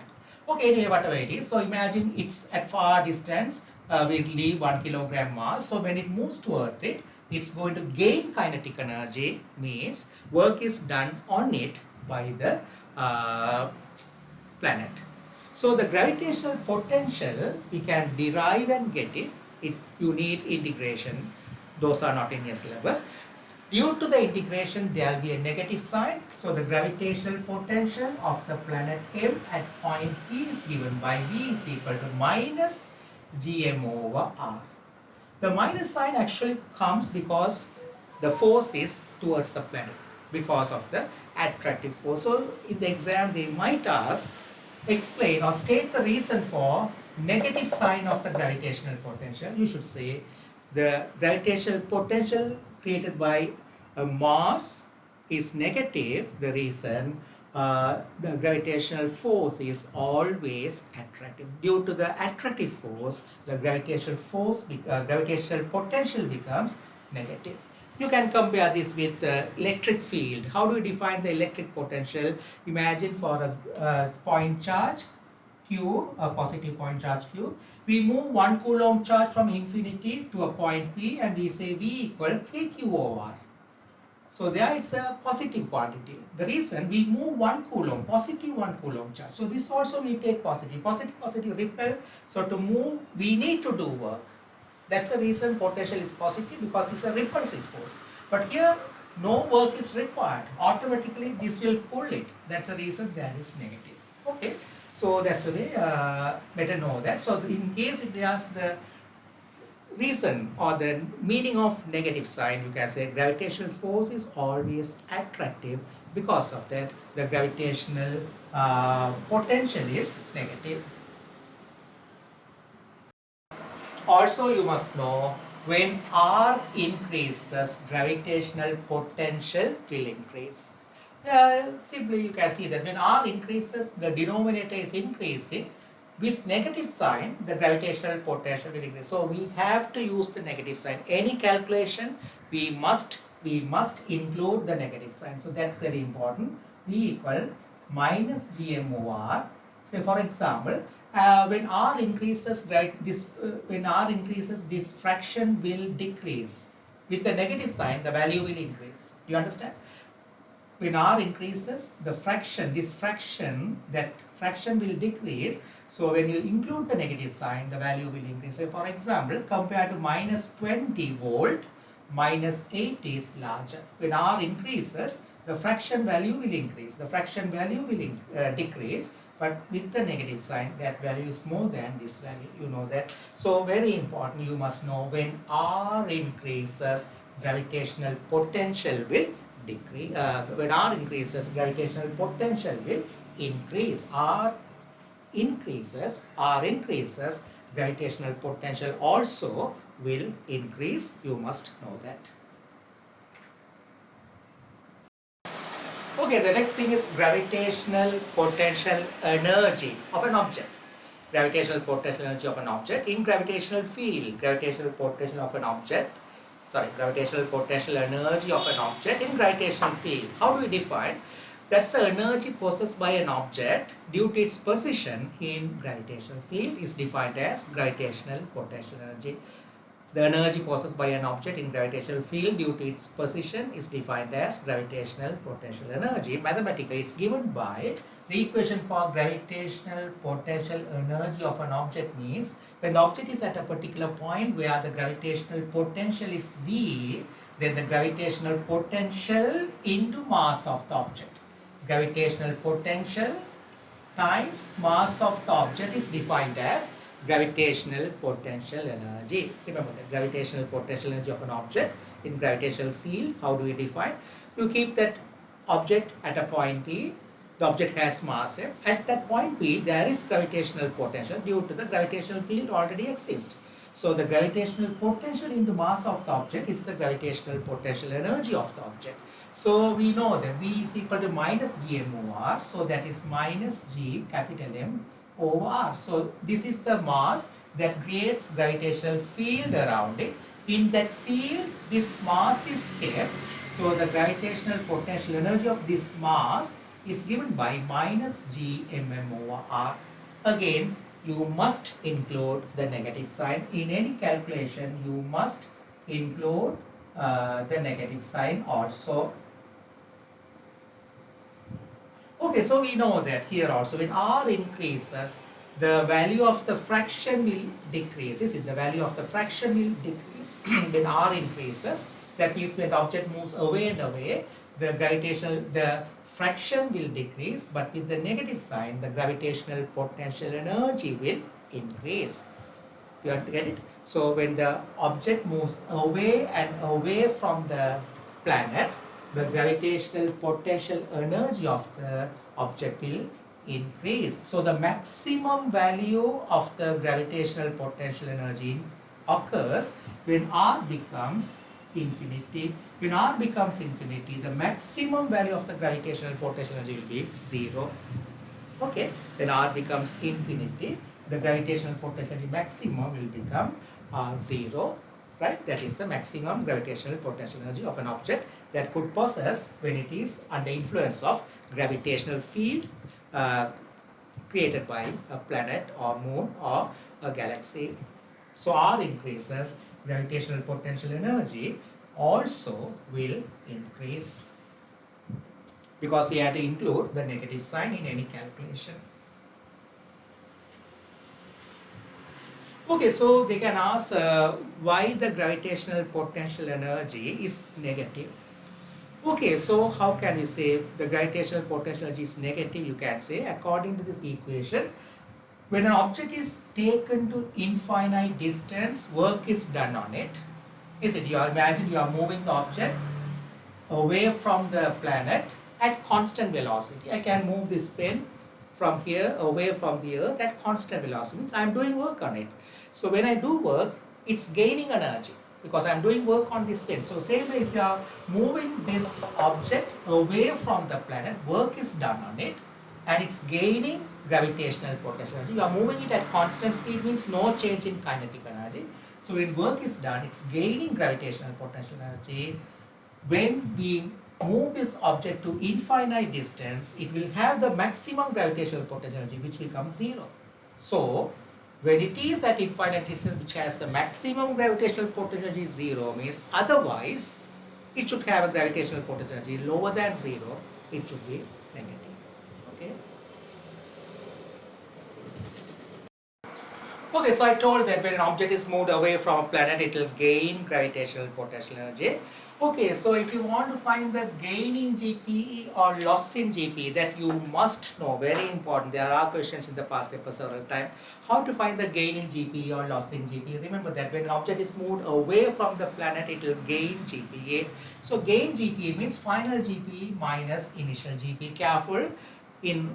Okay, anyway, whatever it is. So imagine it's at far distance, we leave 1 kilogram mass. So when it moves towards it, it's going to gain kinetic energy, means work is done on it by the planet. So the gravitational potential, we can derive and get it. You need integration. Those are not in your syllabus. Due to the integration, there will be a negative sign. So the gravitational potential of the planet M at point P is given by V is equal to minus Gm over R. The minus sign actually comes because the force is towards the planet, because of the attractive force. So in the exam they might ask, explain or state the reason for negative sign of the gravitational potential. You should say the gravitational potential created by a mass is negative. The reason the gravitational force is always attractive. Due to the attractive force, the gravitational potential becomes negative. You can compare this with the electric field. How do we define the electric potential? Imagine for a point charge Q, a positive point charge Q. We move 1 coulomb charge from infinity to a point P, and we say V equal KQ over R. So there it's a positive quantity. The reason we move 1 coulomb, positive 1 coulomb charge. So this also we take positive, positive repel. So to move, we need to do work. That's the reason potential is positive, because it's a repulsive force. But here no work is required. Automatically this will pull it. That's the reason there is negative. Okay. So that's the way better know that. So in case if they ask the reason or the meaning of negative sign, you can say gravitational force is always attractive. Because of that, the gravitational potential is negative. Also, you must know, when R increases, gravitational potential will increase. Simply you can see that when R increases, the denominator is increasing. With negative sign, the gravitational potential will increase. So we have to use the negative sign. Any calculation, we must include the negative sign. So that's very important. V equal minus Gm over R. Say for example, when R increases, this fraction will decrease. With the negative sign, the value will increase. Do you understand? When R increases, that fraction will decrease. So when you include the negative sign, the value will increase. So for example, compared to minus 20 volt, minus 80 is larger. When R increases, the fraction value will increase. The fraction value will decrease. But with the negative sign, that value is more than this value. You know that. So very important, you must know, when R increases, gravitational potential will decrease. When R increases, gravitational potential will increase. R increases, gravitational potential also will increase. You must know that. Okay, the next thing is gravitational potential energy of an object. Gravitational potential energy of an object in gravitational field. Gravitational potential of an object. Gravitational potential energy of an object in gravitational field. How do we define? That's the energy possessed by an object due to its position in gravitational field is defined as gravitational potential energy. The energy possessed by an object in gravitational field due to its position is defined as gravitational potential energy. Mathematically, it's given by the equation for gravitational potential energy of an object means when the object is at a particular point where the gravitational potential is V, then the gravitational potential into mass of the object. Gravitational potential times mass of the object is defined as gravitational potential energy. Remember that gravitational potential energy of an object in gravitational field. How do we define? You keep that object at a point P. The object has mass M. At that point P, there is gravitational potential due to the gravitational field already exists. So the gravitational potential into mass of the object is the gravitational potential energy of the object. So we know that V is equal to minus Gm over R. So that is minus G capital M over R. So this is the mass that creates gravitational field around it. In that field, this mass is kept. So the gravitational potential energy of this mass is given by minus Gmm over R. Again, you must include the negative sign. In any calculation, you must include the negative sign also. Okay, so we know that here also when R increases, the value of the fraction will decrease. The value of the fraction will decrease when R increases. That means when the object moves away and away, the fraction will decrease, but with the negative sign, the gravitational potential energy will increase. You have to get it? So when the object moves away and away from the planet, the gravitational potential energy of the object will increase. So the maximum value of the gravitational potential energy occurs when R becomes infinity. When R becomes infinity, the maximum value of the gravitational potential energy will be 0. Okay, when R becomes infinity, the gravitational potential energy maximum will become 0. Right? That is the maximum gravitational potential energy of an object that could possess when it is under influence of gravitational field created by a planet or moon or a galaxy. So R increases, gravitational potential energy also will increase, because we have to include the negative sign in any calculation. Okay, so they can ask why the gravitational potential energy is negative. Okay, so how can we say the gravitational potential energy is negative? You can say, according to this equation, when an object is taken to infinite distance, work is done on it. Is it? You imagine you are moving the object away from the planet at constant velocity. I can move this pen from here away from the earth at constant velocity. Means I am doing work on it. So when I do work, it's gaining energy because I am doing work on this pen. So same way, if you are moving this object away from the planet, work is done on it and it's gaining gravitational potential energy. You are moving it at constant speed, means no change in kinetic energy. So when work is done, it's gaining gravitational potential energy. When we move this object to infinite distance, it will have the maximum gravitational potential energy, which becomes 0. So when it is at infinite distance, which has the maximum gravitational potential energy 0, means otherwise it should have a gravitational potential energy lower than 0, it should be negative. Okay. Okay, so I told that when an object is moved away from a planet, it will gain gravitational potential energy. Okay, so if you want to find the gain in GPE or loss in GPE, that you must know, very important. There are questions in the past paper several times. How to find the gain in GPE or loss in GPE? Remember that when an object is moved away from the planet, it will gain GPE. So gain GPE means final GPE minus initial GPE. Careful, in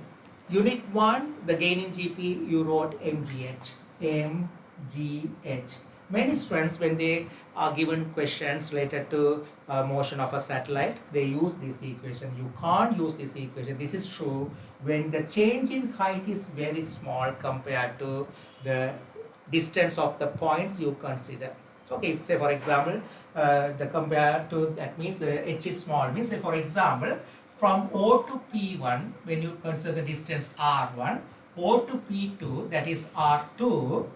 Unit 1, the gain in GPE, you wrote MGH. MGH. Many students, when they are given questions related to motion of a satellite, they use this equation. You can't use this equation. This is true when the change in height is very small compared to the distance of the points you consider. Okay, say for example, the compared to, that means the h is small, means say for example, from O to P1, when you consider the distance R1, O to P2, that is R2,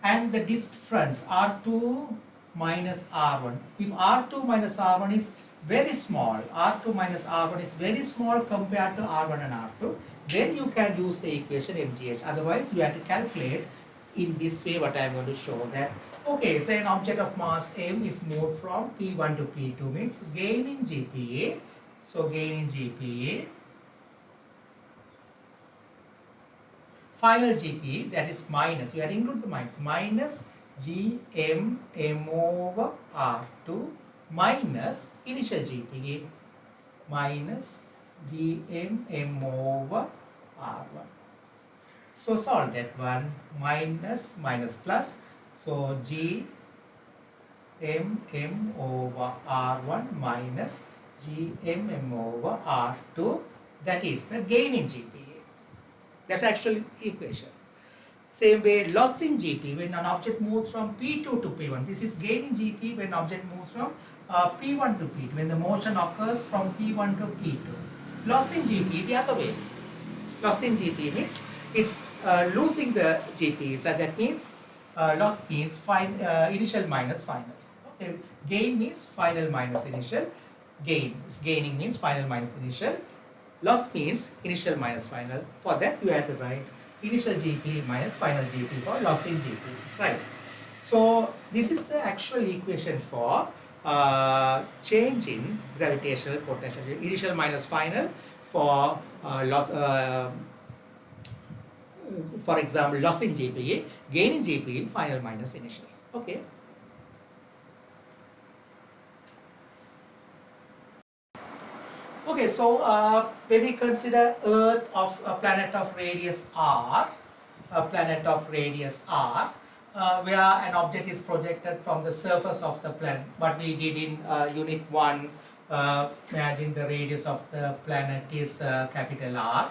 and the difference R2 minus R1. If R2 minus R1 is very small, R2 minus R1 is very small compared to R1 and R2, then you can use the equation MGH. Otherwise, you have to calculate in this way what I am going to show that. Okay, say an object of mass M is moved from P1 to P2, means gain in GPA. So gain in GPA. Final GPA, that is minus, we have to include the minus GM over R2 minus initial GPA minus GM over R1. So solve that one, minus plus, so GM over R1 minus GM over R2, that is the gain in GPA. That's actual equation. Same way, loss in GP, when an object moves from P2 to P1. This is gain in GP when object moves from P1 to P2, when the motion occurs from P1 to P2. Loss in GP the other way. Loss in GP means it's losing the GP. So that means loss means initial minus final. Okay. Gain means final minus initial. Gaining means final minus initial. Loss means initial minus final. For that you have to write initial GP minus final GP for loss in GP. Right. So this is the actual equation for change in gravitational potential. Initial minus final for loss. For example, loss in GPA, gain in GPA, final minus initial. Okay. Okay, so when we consider Earth of a planet of radius r, where an object is projected from the surface of the planet, what we did in Unit 1, imagine the radius of the planet is capital R.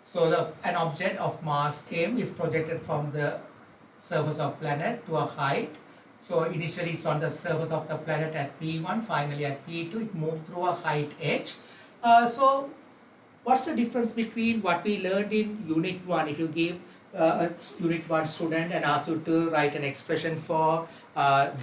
So an object of mass m is projected from the surface of planet to a height. So initially it's on the surface of the planet at P1, finally at P2 it moved through a height h. So what's the difference between what we learned in Unit 1? If you give unit 1 student and ask you to write an expression for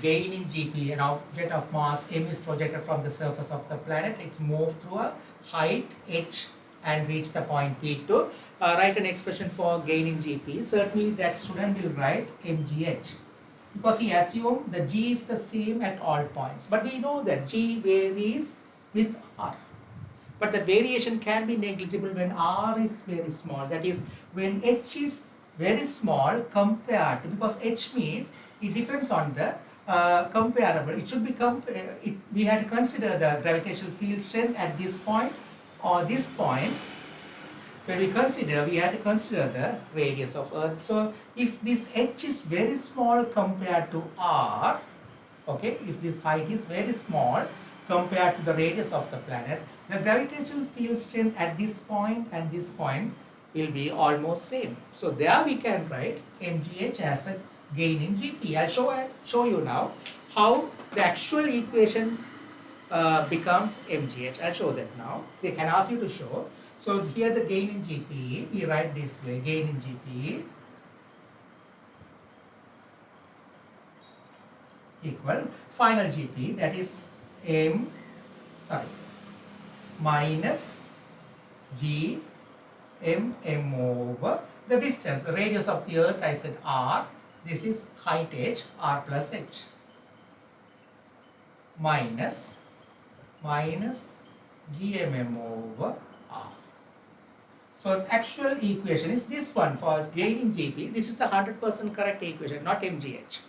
gain in GP. An object of mass m is projected from the surface of the planet. It's moved through a height h and reach the point P to write an expression for gain in GP. Certainly that student will write mgh, because he assumed the g is the same at all points. But we know that g varies with r. But the variation can be negligible when r is very small. That is, when h is very small compared to, because h means it depends on the comparable. It should be we had to consider the gravitational field strength at this point or this point. When we had to consider the radius of Earth. So if this h is very small compared to r, okay, if this height is very small compared to the radius of the planet, the gravitational field strength at this point and this point will be almost same. So there we can write mgh as a gain in GP. I'll show you now how the actual equation becomes mgh. I'll show that now. They can ask you to show. So here the gain in GP, we write this way, gain in GP equal final GP, that is minus g m over the distance, the radius of the Earth. I said r, this is height h, r plus h, minus gmm over r. So actual equation is this one for gaining GP. This is the 100% correct equation, not mgh.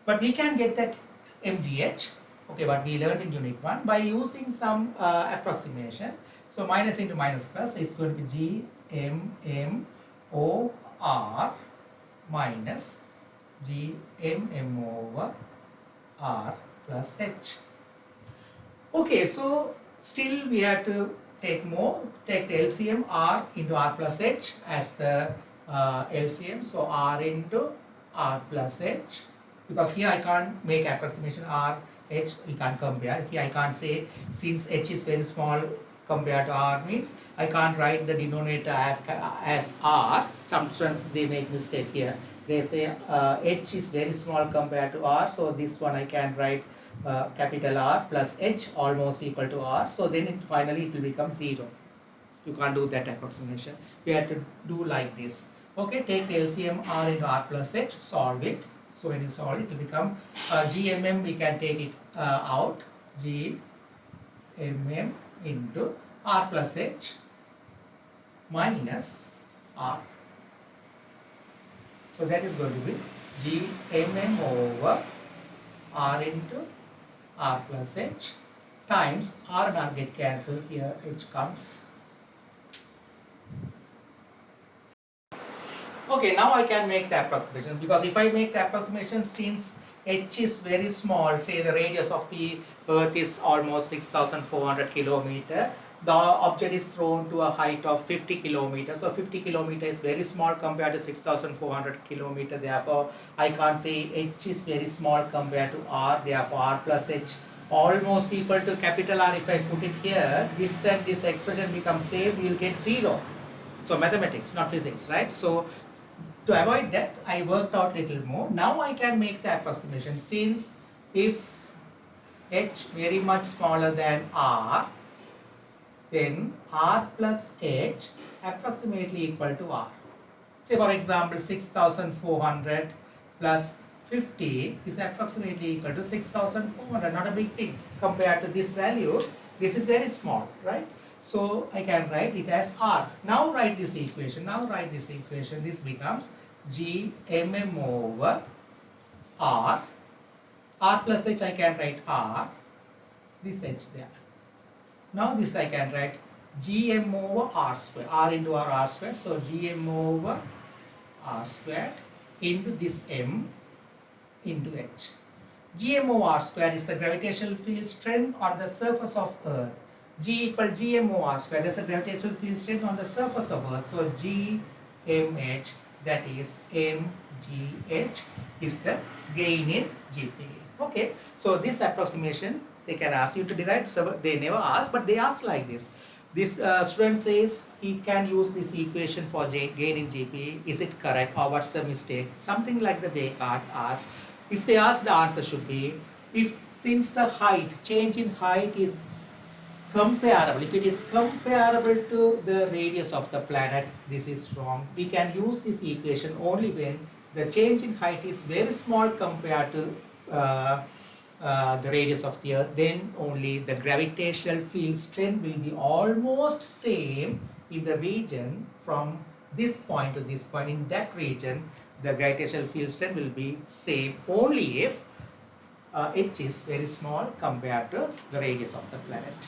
But we can get that mgh, okay, what we learned in unit 1 by using some approximation. So minus into minus plus is going to be g m o r minus g m over r plus h. Okay, so still we have to take the LCM r into r plus h as the LCM. So r into r plus h, because here I can't make approximation r, h, we can't compare. Here I can't say, since h is very small compared to r, means I can't write the denominator as r. Some students, they make mistake here. They say h is very small compared to r, so this one I can write capital R plus h almost equal to r. So then finally it will become 0. You can't do that approximation. We have to do like this. Okay, take the LCM r into r plus h, solve it. So when you solve it, will become GMM, we can take it out, GMM into r plus h minus r. So that is going to be GMM over r into r plus h times r and r get cancelled, here h comes. Okay, now I can make the approximation, because if I make the approximation, since h is very small, say the radius of the Earth is almost 6,400 kilometer, the object is thrown to a height of 50 kilometers. So 50 kilometers is very small compared to 6,400 kilometer. Therefore, I can't say h is very small compared to r. Therefore, r plus h almost equal to capital R. If I put it here, this and this expression becomes same, we will get 0. So mathematics, not physics, right? So to avoid that, I worked out little more. Now I can make the approximation, since if h very much smaller than r, then r plus h approximately equal to r. Say for example 6,400 plus 50 is approximately equal to 6,400, not a big thing. Compared to this value, this is very small, right? So I can write it as r. Now write this equation, this becomes GMM over r, r plus h I can write r, this h there. Now this I can write Gm over r square, r into r square. So Gm over r square into this m into h. Gm over r square is the gravitational field strength on the surface of Earth. G equal Gm over r square, that's the gravitational field strength on the surface of Earth. So Gmh, that is mgh, is the gain in GP. Okay, so this approximation they can ask you to derive. So they never ask, but they ask like this. This student says he can use this equation for gain in GP. Is it correct or what's the mistake? Something like that they can't ask. If they ask, the answer should be, if since the height, change in height is comparable, if it is comparable to the radius of the planet, this is wrong. We can use this equation only when the change in height is very small compared to the radius of the earth, then only the gravitational field strength will be almost same in the region from this point to this point. In that region, the gravitational field strength will be same only if h is very small compared to the radius of the planet.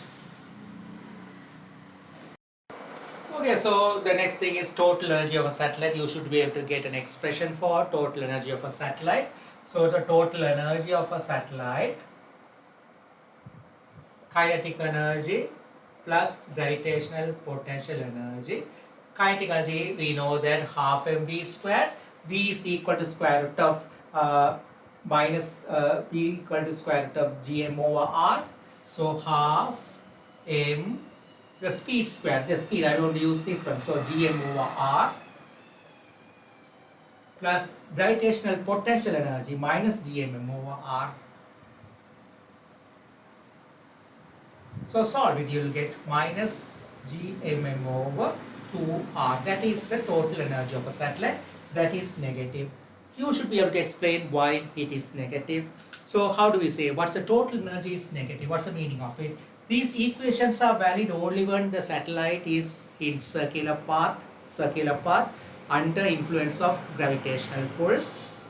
Okay, so the next thing is total energy of a satellite. You should be able to get an expression for total energy of a satellite. So the total energy of a satellite, kinetic energy plus gravitational potential energy. Kinetic energy, we know that half mv squared. V is equal to square root of minus P equal to square root of gm over r. So half m, the speed square, the speed, I don't use this one, so gm over r plus gravitational potential energy minus gmm over r. So solve it, you will get minus gmm over 2r. That is the total energy of a satellite. That is negative. You should be able to explain why it is negative. So how do we say what's the total energy is negative? What's the meaning of it? These equations are valid only when the satellite is in circular path under influence of gravitational pull.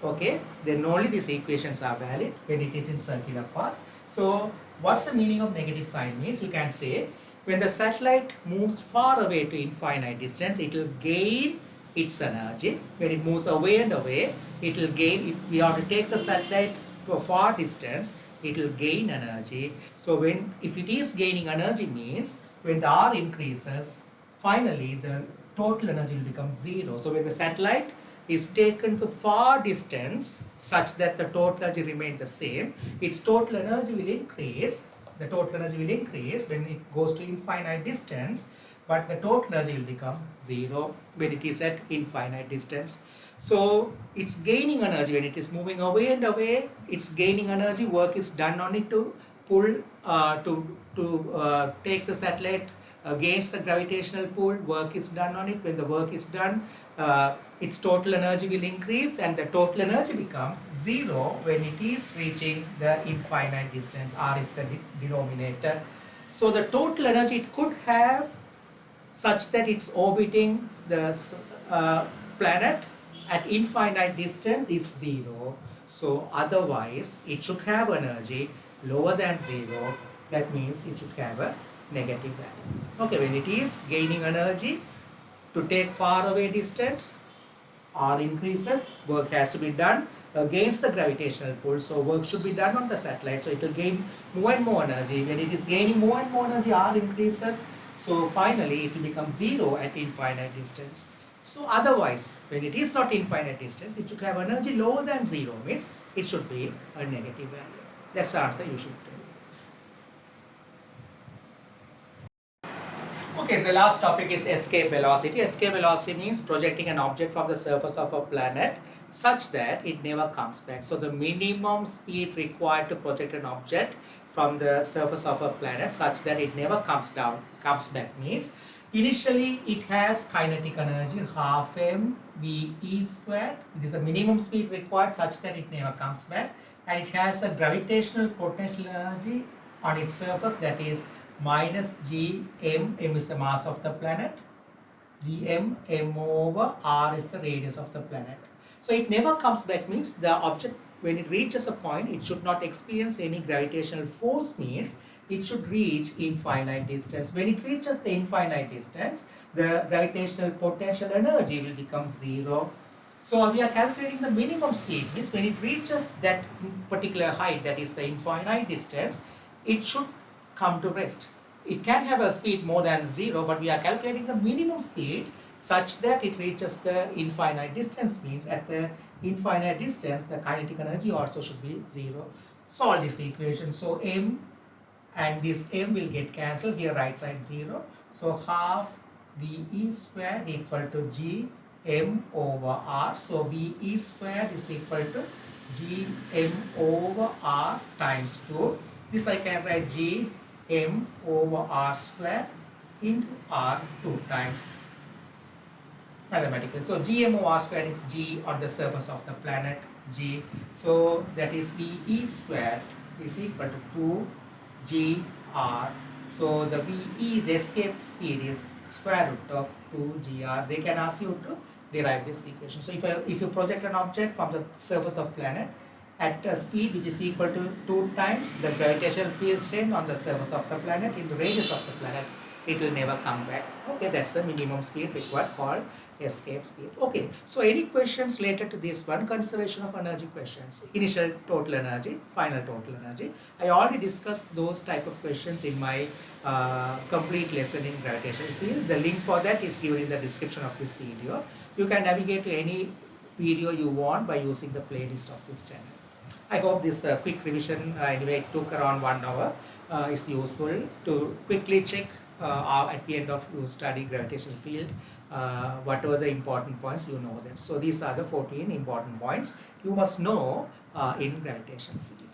Okay, then only these equations are valid when it is in circular path. So what's the meaning of negative sign means? You can say when the satellite moves far away to infinite distance, it will gain its energy. When it moves away and away, it will gain. If we have to take the satellite to a far distance, it will gain energy. So if it is gaining energy means when the R increases, finally the total energy will become zero. So when the satellite is taken to far distance such that the total energy remains the same, its total energy will increase. The total energy will increase when it goes to infinite distance, but the total energy will become zero when it is at infinite distance. So it's gaining energy when it is moving away and away. It's gaining energy. Work is done on it to pull take the satellite against the gravitational pull. Work is done on it. When the work is done, its total energy will increase, and the total energy becomes zero when it is reaching the infinite distance. R is the denominator. So the total energy it could have such that it's orbiting the planet at infinite distance is zero. So otherwise it should have energy lower than zero. That means it should have a negative value. Okay, when it is gaining energy to take far away distance, R increases, work has to be done against the gravitational pull. So work should be done on the satellite. So it will gain more and more energy. When it is gaining more and more energy, R increases. So finally it will become zero at infinite distance. So otherwise, when it is not infinite distance, it should have energy lower than zero, means it should be a negative value. That's the answer you should tell. Okay, the last topic is escape velocity. Escape velocity means projecting an object from the surface of a planet such that it never comes back. So the minimum speed required to project an object from the surface of a planet such that it never comes back means initially it has kinetic energy half mve squared. It is the minimum speed required such that it never comes back, and it has a gravitational potential energy on its surface that is minus gm. M is the mass of the planet, gm m over r is the radius of the planet. So it never comes back means the object, when it reaches a point, it should not experience any gravitational force means it should reach infinite distance. When it reaches the infinite distance, the gravitational potential energy will become zero. So we are calculating the minimum speed means when it reaches that particular height, that is the infinite distance, it should come to rest. It can have a speed more than zero, but we are calculating the minimum speed such that it reaches the infinite distance means at the infinite distance the kinetic energy also should be zero. Solve this equation. So m and this m will get cancelled, here right side 0. So half VE squared equal to G m over R. So VE squared is equal to G m over R times 2. This I can write G m over R squared into R 2 times mathematically. So G m over R squared is G on the surface of the planet G. So that is VE squared is equal to 2 G R. So the VE, the escape speed, is square root of 2 GR. They can ask you to derive this equation. So if you project an object from the surface of planet at a speed which is equal to 2 times the gravitational field strength on the surface of the planet in the radius of the planet, it will never come back. Okay, that's the minimum speed required, called escape speed. Okay, so any questions related to this one? Conservation of energy questions, initial total energy, final total energy. I already discussed those type of questions in my complete lesson in gravitational field. The link for that is given in the description of this video. You can navigate to any video you want by using the playlist of this channel. I hope this quick revision, anyway, it took around 1 hour, is useful to quickly check at the end of you study gravitational field, whatever the important points, you know them. So these are the 14 important points you must know in gravitational field.